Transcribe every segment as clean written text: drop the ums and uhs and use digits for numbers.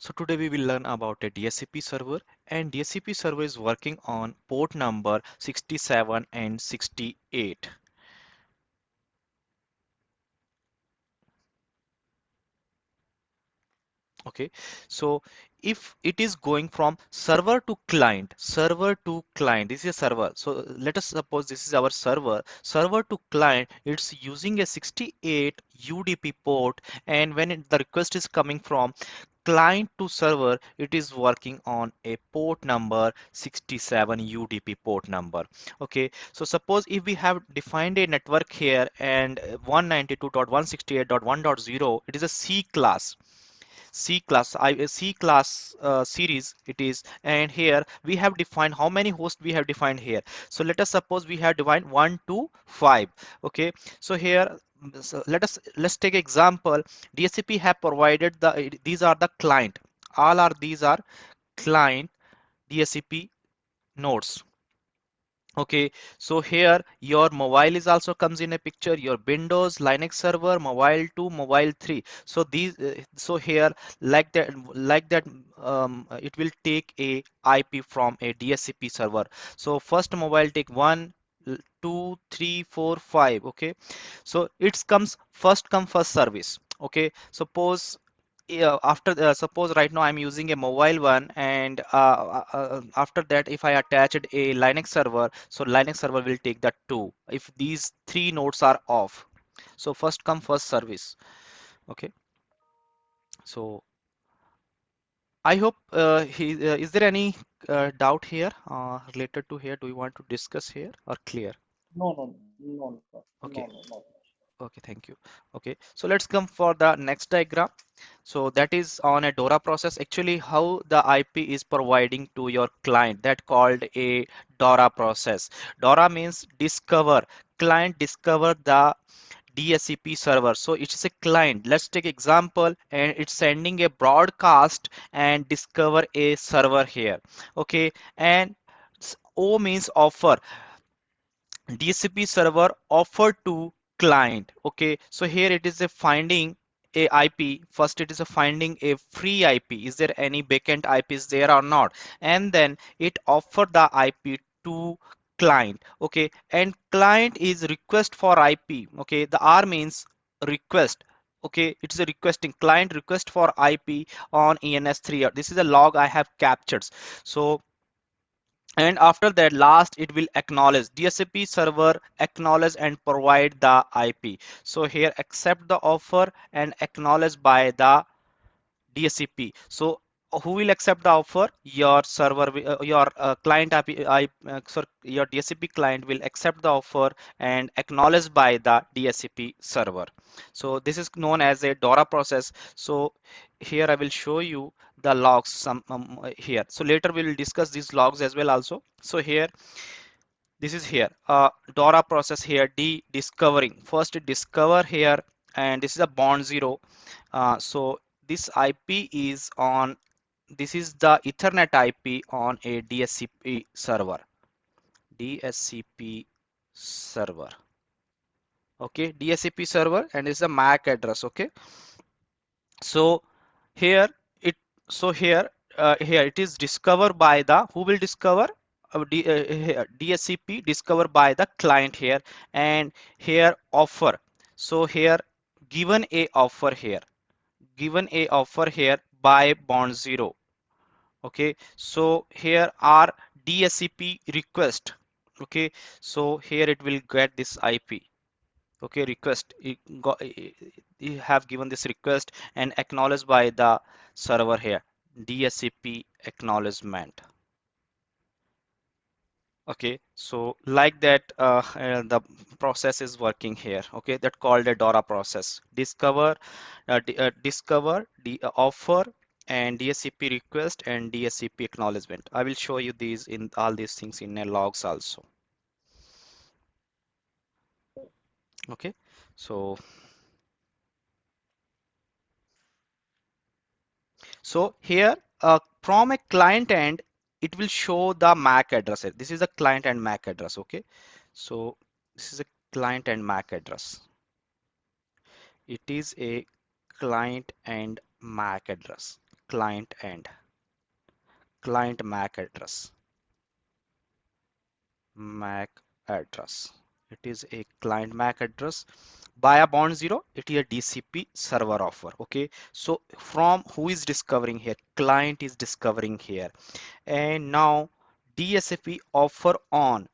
So today we will learn about a DHCP server, and DHCP server is working on port number 67 and 68. Okay, so if it is going from server to client, this is a server. So let us suppose this is our server to client, it's using a 68 UDP port, and when the request is coming from client to server, it is working on a port number 67 UDP port number. Okay, so suppose if we have defined a network here and 192.168.1.0, it is a C class series it is, and here we have defined how many hosts we have defined here. So let us suppose we have defined 1 to 5. Okay, so here so let's take example. DHCP have provided these are the client, all are these are client DHCP nodes. Okay, so here your mobile is also comes in a picture, your Windows, Linux server, mobile 2, mobile 3. So these, so here it will take a IP from a DHCP server. So first mobile take 1, 2, 3, 4, 5. Okay, so it comes first come first service. Okay, suppose yeah, after suppose right now I'm using a mobile one, and after that if I attached a Linux server, so Linux server will take that two if these three nodes are off. So first come first service. Okay, so I hope is there any doubt here related to here? Do you want to discuss here or clear? Okay. No. Okay, thank you. Okay, so let's come for the next diagram. So that is on a DORA process. Actually, how the IP is providing to your client, that called a DORA process. DORA means discover. Client discover the DHCP server. So it's a client. Let's take example, and it's sending a broadcast and discover a server here. Okay, and O means offer. DHCP server offer to client. Okay, so here it is a finding a IP. First, it is a finding a free IP. Is there any vacant IPs there or not? And then it offer the IP to client. Okay, and client is request for IP. Okay, the R means request. Okay, it is a requesting client request for IP on ENS3. This is a log I have captured. So and after that last it will acknowledge DHCP server acknowledge and provide the IP. So here accept the offer and acknowledge by the DHCP. So who will accept the offer? Your server, your client sorry, your DHCP client will accept the offer and acknowledge by the DHCP server. So this is known as a DORA process. So here I will show you the logs here. So later we will discuss these logs as well also. So here this is here DORA process here discovering first discover here, and this is a bond zero. So this IP is on, this is the Ethernet IP on a DHCP server. DHCP server. Okay, DHCP server, and this is a MAC address. Okay, so here it so here it is discovered by the who will discover here, DHCP discovered by the client here, and here offer. So here given a offer here, given a offer here by bond zero. Okay, so here are DHCP request. Okay, so here it will get this IP. Okay, request you have given this request and acknowledged by the server here, DHCP acknowledgement. Okay, so like that the process is working here. Okay, that called a DORA process. Discover, offer, and DHCP request and DHCP acknowledgement. I will show you these in all these things in a logs also. Okay, so here from a client end, it will show the MAC address. This is a client and MAC address. Okay, so this is a client and MAC address. It is a client and MAC address. client end, client MAC address. It is a client MAC address. By a bond zero, it is a DCP server offer. Okay, so from who is discovering here? Client is discovering here, and now DSCP offer on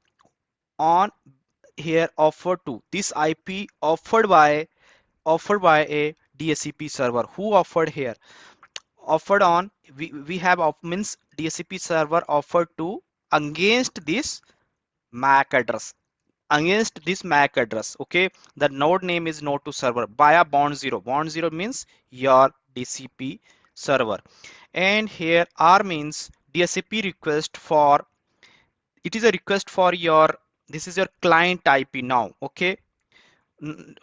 here offer to this IP offered by a DSCP server. Who offered here? Offered on we have means DSCP server offered to against this MAC address against this MAC address. Okay, the node name is node to server by a bond zero means your DCP server, and here R means DSCP request for it is a request for your this is your client IP now. Okay, 10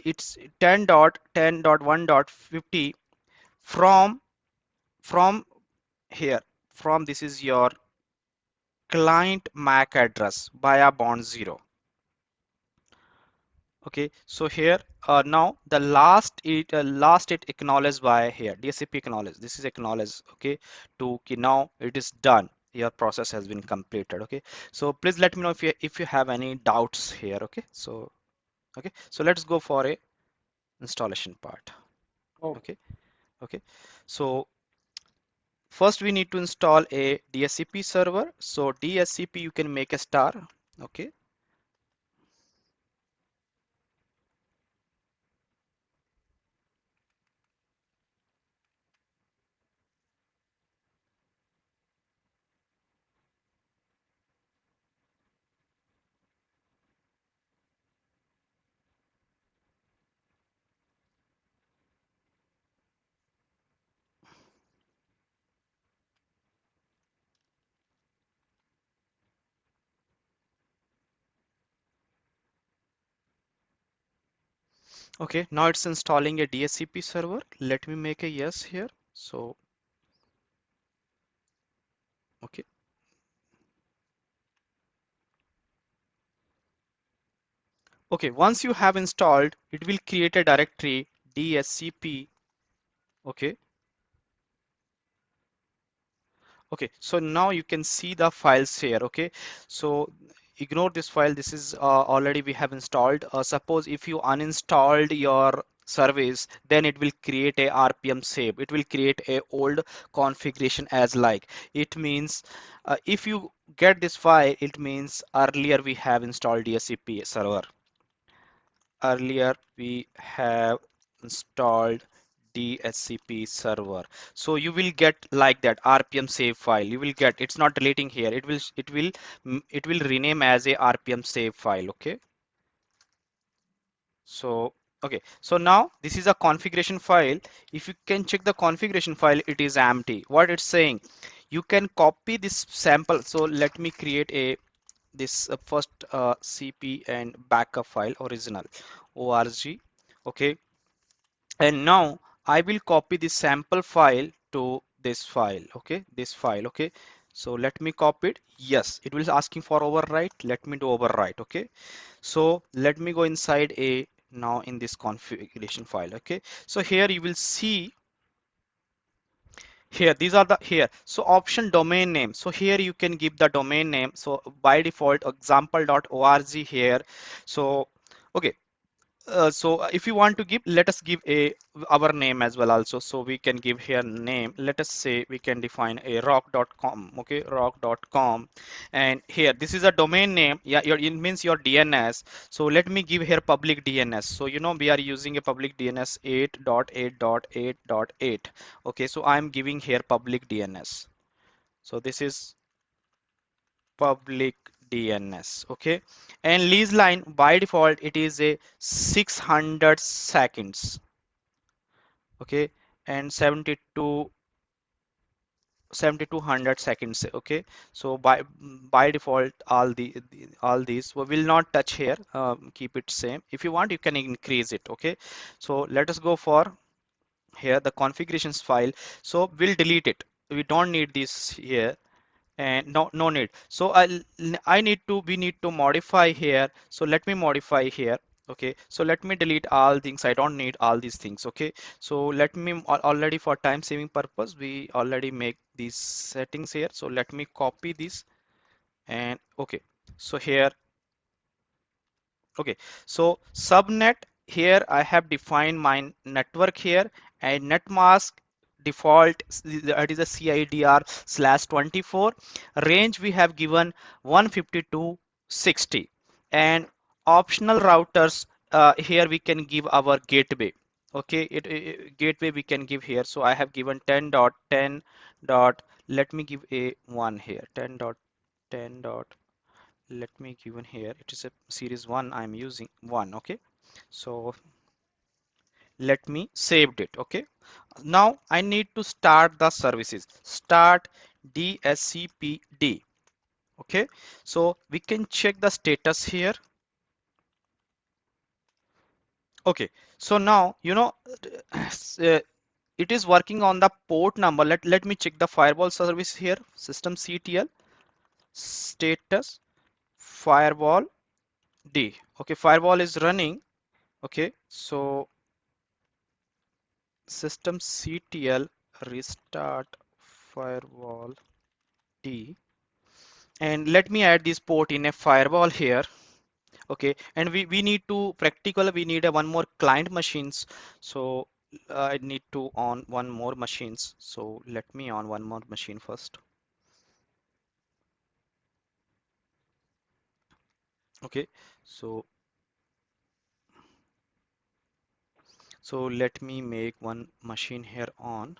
it's 10.10.1.50 from here from this is your client MAC address by a bond zero. Okay, so here now the last it acknowledged by here DSCP acknowledge, this is acknowledged. Okay, to okay, now it is done, your process has been completed. Okay, so please let me know if you have any doubts here. Okay, so let's go for a installation part. Oh, Okay, okay, so first we need to install a DSCP server. So DSCP you can make a star. Okay, okay, now it's installing a DSCP server. Let me make a yes here. So okay, okay, once you have installed, it will create a directory DSCP. Okay, okay, so now you can see the files here. Okay, so ignore this file. This is already we have installed. Suppose if you uninstalled your service, then it will create a RPM save. It will create a old configuration as like. It means if you get this file, it means earlier we have installed DSCP server. Earlier we have installed DSCP server. So you will get like that RPM save file. You will get, it's not deleting here. It will rename as a RPM save file. Okay. So okay. So now this is a configuration file. If you can check the configuration file, it is empty. What it's saying, you can copy this sample. So let me create a this first CP and backup file original org. Okay, and now I will copy the sample file to this file. Okay, this file. Okay, so let me copy it. Yes, it will asking for overwrite. Let me do overwrite. Okay, so let me go inside a now in this configuration file. Okay, so here you will see here these are the here so option domain name. So here you can give the domain name. So by default example.org here. So okay, so if you want to give, let us give a our name as well also. So we can give here name. Let us say we can define a rock.com. Okay, rock.com, and here this is a domain name. Yeah, it means your DNS. So let me give here public DNS. So you know we are using a public DNS 8.8.8.8. Okay, so I'm giving here public DNS. So this is public DNS. Okay, and lease line by default it is a 600 seconds. Okay, and 7200 seconds. Okay, so by default all these we will not touch here. Keep it same. If you want, you can increase it. Okay, so let us go for here the configurations file. So we'll delete it. We don't need this here, and no need. So I need to we need to modify here. So let me modify here. Okay, so let me delete all things. I don't need all these things. Okay, so let me already for time saving purpose, we already make these settings here. So let me copy this and okay. So here, okay. So subnet here I have defined my network here and net mask default that is a CIDR/24 range we have given 152.60 and optional routers here we can give our gateway. Okay, gateway we can give here. So I have given 10.10 dot let me give a one here 10.10 dot let me given here it is a series 1 I'm using 1. Okay, so let me saved it. Okay, now I need to start the services. Start DSCPD. Okay, so we can check the status here. Okay, so now uh, it is working on the port number. Let me check the firewall service here. System CTL status firewall D. Okay, firewall is running. Okay, so system CTL restart firewall D, and let me add this port in a firewall here. Okay, and we need to practical we need a one more client machines. So I need to on one more machines. So let me on one more machine first. Okay, so let me make one machine here on.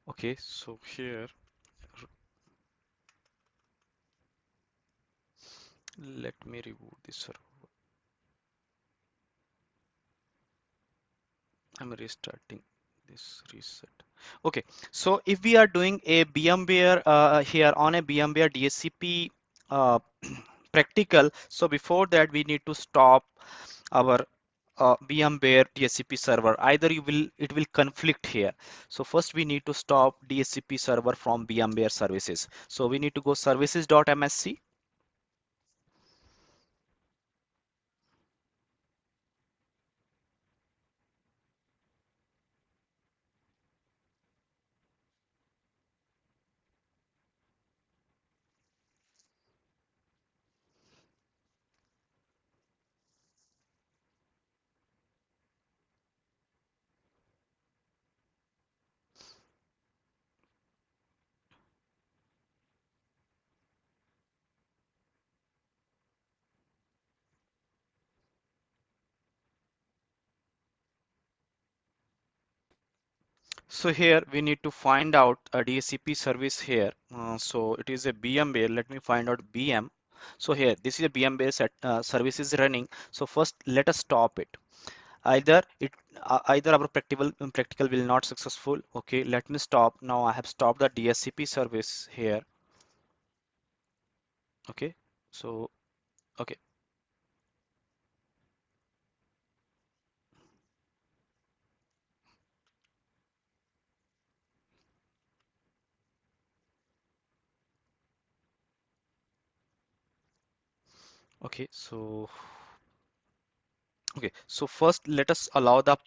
Okay, so here let me reboot this server. I'm restarting this reset. Okay, so if we are doing a VMware here on a VMware DSCP practical, so before that we need to stop our VMware DSCP server. Either it will conflict here. So first we need to stop DSCP server from VMware services. So we need to go services.msc. So here we need to find out a DHCP service here. So it is a VMware. Let me find out VM. So here, this is a VMware service is running. So first, let us stop it. Either our practical will not successful. Okay, let me stop. Now I have stopped the DHCP service here. Okay, so okay, okay. So first let us allow the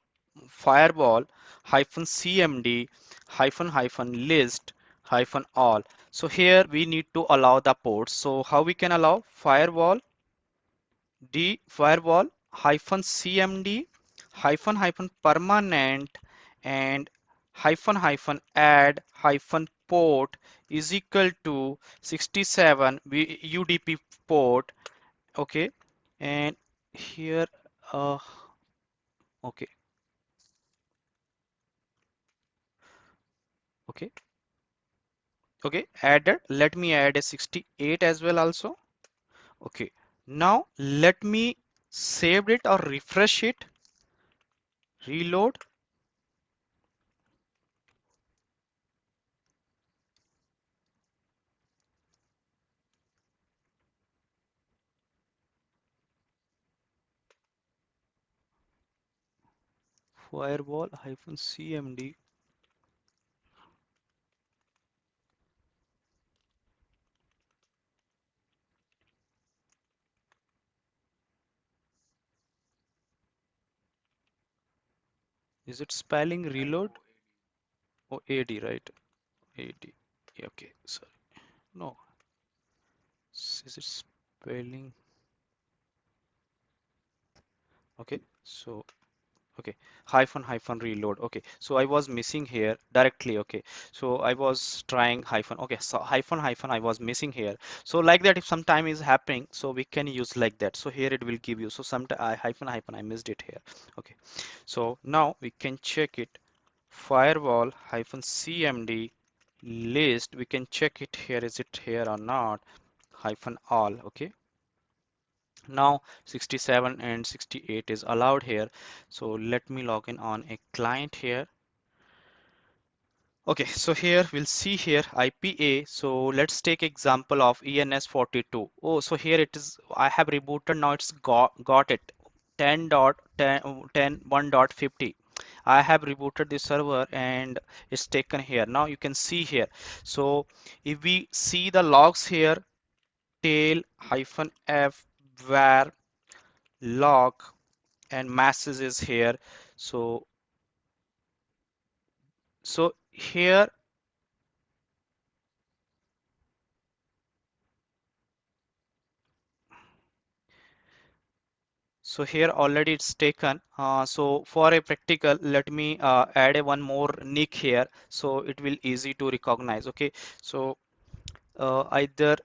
firewall hyphen cmd hyphen list hyphen all. So here we need to allow the ports. So how we can allow firewall firewall hyphen cmd hyphen permanent and add hyphen port is equal to 67 UDP port. Okay, and here uh okay. Okay, okay, added. Let me add a 68 as well also. Okay, now let me save it or refresh it, reload. firewall hyphen cmd. Is it spelling reload? Oh, AD, right? AD. Yeah, okay, sorry. No, is it spelling? Okay, so okay, hyphen reload. Okay, so I was missing here directly. Okay, so I was trying hyphen. Okay, so hyphen I was missing here. So like that, if some time is happening, so we can use like that. So here it will give you. So sometime I hyphen I missed it here. Okay, so now we can check it. Firewall hyphen cmd list. We can check it here. Is it here or not? Hyphen all. Okay. Now 67 and 68 is allowed here. So let me log in on a client here. Okay, so here we'll see here IPA. So let's take example of ENS42. Oh, so here it is. I have rebooted. Now it's got it. 10.10 I have rebooted the server and it's taken here. Now you can see here. So if we see the logs here, tail hyphen f var log and messages here. So here, already it's taken. So for a practical, let me add a one more nick here, so it will easy to recognize. Okay, so either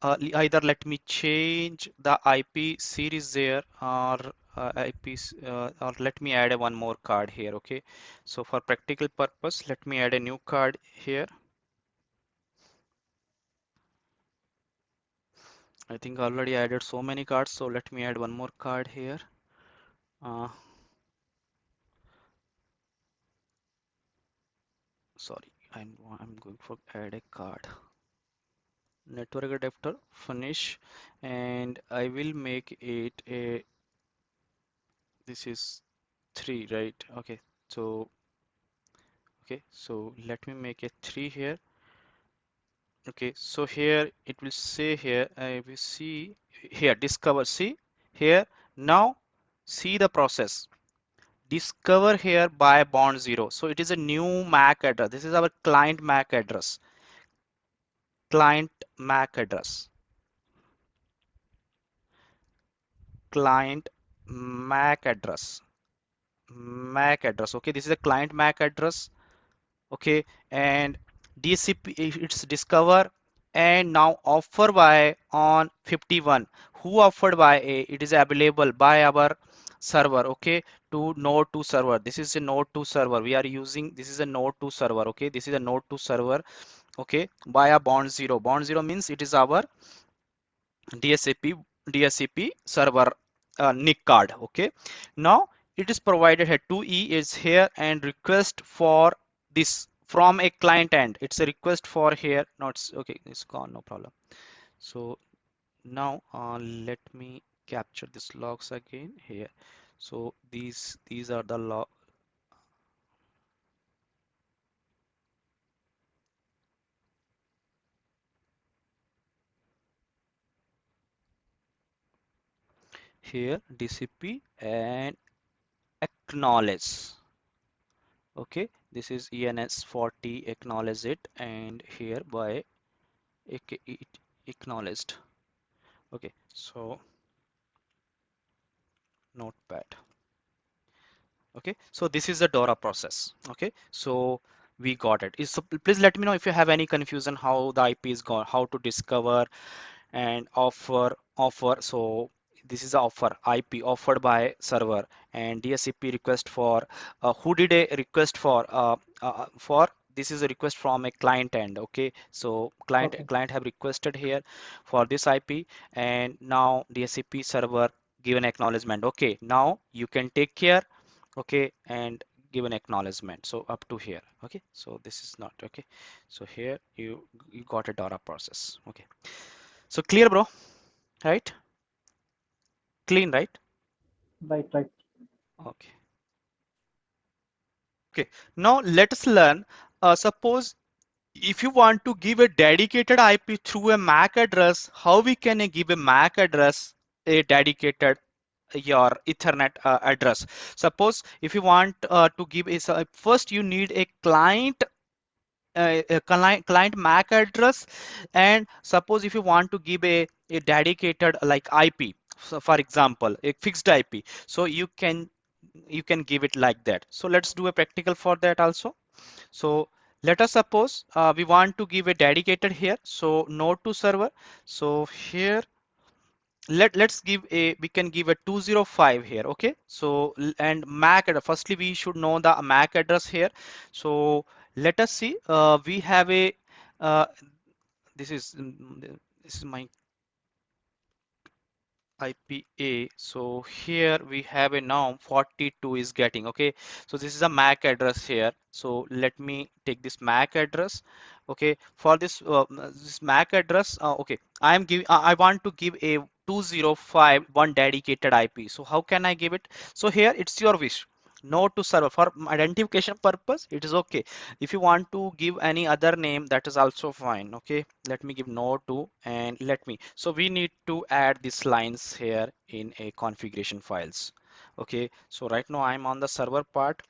either let me change the IP series there, or or let me add a one more card here. Okay, so for practical purpose, let me add a new card here. I think I already added so many cards, so let me add one more card here. Uh, Sorry, I'm going for add a card. Network adapter, finish, and I will make it a. This is 3, right? Okay, so let me make a 3 here. Okay, so here it will say here. I will see here discover. See here now. See the process. Discover here by bond 0. So it is a new MAC address. This is our client MAC address. Client MAC address. Client MAC address. MAC address. Okay, this is a client MAC address. Okay, and DCP it's discover and now offer by on 51. Who offered by a? It is available by our server. Okay, to node 2 server. This is a node 2 server. We are using this is a node 2 server. Okay, this is a node 2 server. Okay, by a bond 0. Bond 0 means it is our DSCP server NIC card. Okay, now it is provided here 2E is here and request for this from a client end. It's a request for here. No, it's okay. It's gone. No problem. So now let me capture this logs again here. So these are the log. Here DCP and acknowledge. Okay, this is ENS40 acknowledge it and here by it acknowledged. Okay, so notepad. Okay, so this is the DORA process. Okay, so we got it. So please let me know if you have any confusion how the IP is gone, how to discover and offer. So this is the offer IP offered by server and DSCP request for who did a request for this is a request from a client end. Okay, so Okay. client have requested here for this IP and now DSCP server give an acknowledgement. Okay, now you can take care. Okay, and give an acknowledgement. So up to here. Okay, so this is not okay. So here you got a DORA process. Okay, so clear, bro, right? Clean, right? Right, right. Okay. Okay, now let us learn. Suppose if you want to give a dedicated IP through a MAC address, how we can give a MAC address a dedicated your Ethernet address. Suppose if you want to give is first you need a client MAC address, and suppose if you want to give a dedicated like IP, so for example a fixed IP, so you can give it like that. So let's do a practical for that also. So let us suppose we want to give a dedicated here, so node to server. So here let's give a we can give a 205 here. Okay, so and MAC address, firstly we should know the MAC address here. So let us see, we have a uh, this is this is my IPA. So here we have a now 42 is getting. Okay, so this is a MAC address here. So let me take this MAC address. Okay, for this MAC address, okay, I'm giving I want to give a 205 one dedicated IP. So how can I give it? So here it's your wish. No to server for identification purpose, it is okay. If you want to give any other name, that is also fine. Okay, let me give no to, and let me, so we need to add these lines here in a configuration files. Okay, so right now I'm on the server part,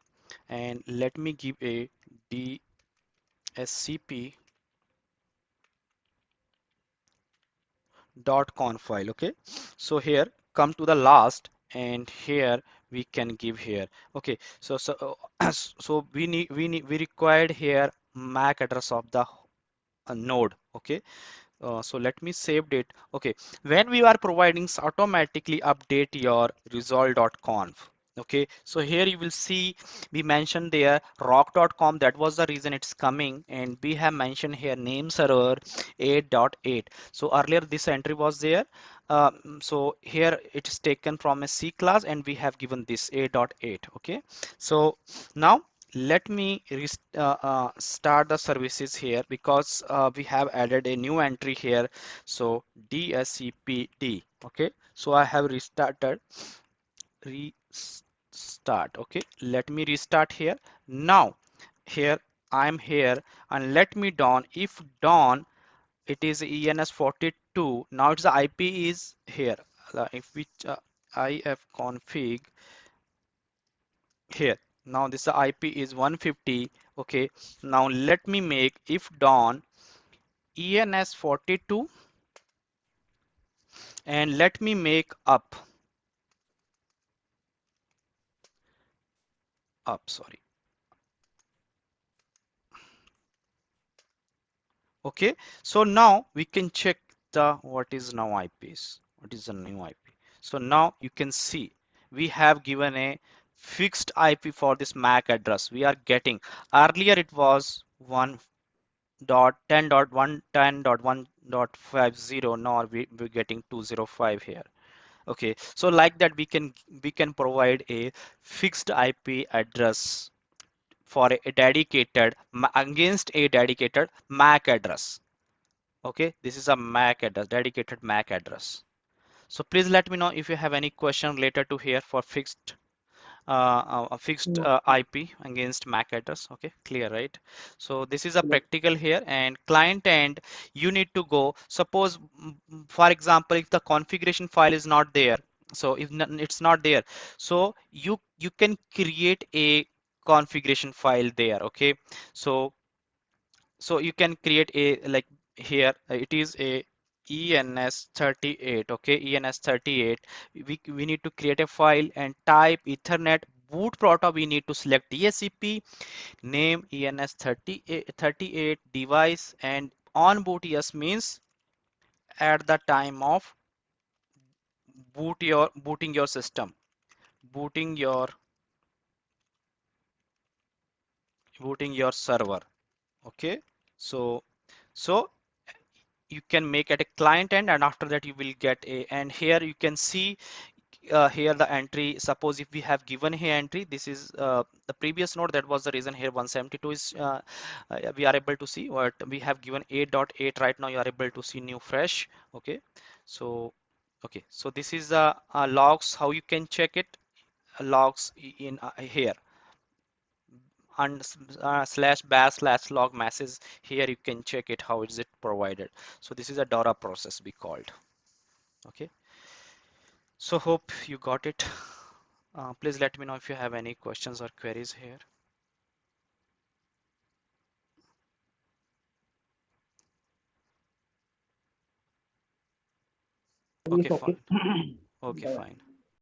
and let me give a dscp .conf file. Okay, so here come to the last, and here we can give here. Okay, so we required here MAC address of the node. Okay, so let me saved it. Okay, when we are providing automatically update your resolve.conf. Okay, so here you will see we mentioned there rock.com, that was the reason it's coming, and we have mentioned here name server 8.8. So earlier this entry was there. So here it is taken from a C class, and we have given this 8.8. Okay, so now let me start the services here, because we have added a new entry here. So dscpd. Okay, so I have restart. Okay, let me restart here. Now here I'm here, and let me dawn. If dawn, it is ENS42. Now it's the IP is here. If we ifconfig here, now this IP is 150. Okay, now let me make if dawn ENS42, and let me make up, sorry. Okay, so now we can check the what is now IPs, what is the new IP. So now you can see we have given a fixed IP for this MAC address. We are getting, earlier it was 1.10.110.1.50. Now we're getting 205 here. Okay, so like that we can provide a fixed IP address for a dedicated against a dedicated MAC address. Okay, this is a MAC address, dedicated MAC address. So please let me know if you have any question related to here for fixed No, IP against MAC address. Okay, clear, right? So this is a no. practical here, and client end you need to go. Suppose, for example, if the configuration file is not there, so if it's not there, so you can create a configuration file there. Okay, so you can create a like here it is a ENS38. Okay, ENS38, we need to create a file and type ethernet boot protocol. We need to select DSCP, name ENS38 device, and on boot yes means at the time of booting your system, booting your server. Okay, so so you can make at a client end, and after that you will get a, and here you can see here the entry. Suppose if we have given here entry, this is the previous node, that was the reason here 172 is we are able to see what we have given 8.8. right now you are able to see new fresh. Okay, so okay, so this is the logs, how you can check it. Logs in here and slash bash slash log message. Here you can check it how is it provided. So this is a DORA process we called. Okay, so hope you got it. Please let me know if you have any questions or queries here. Okay, It's okay. fine. Okay, Bye. fine.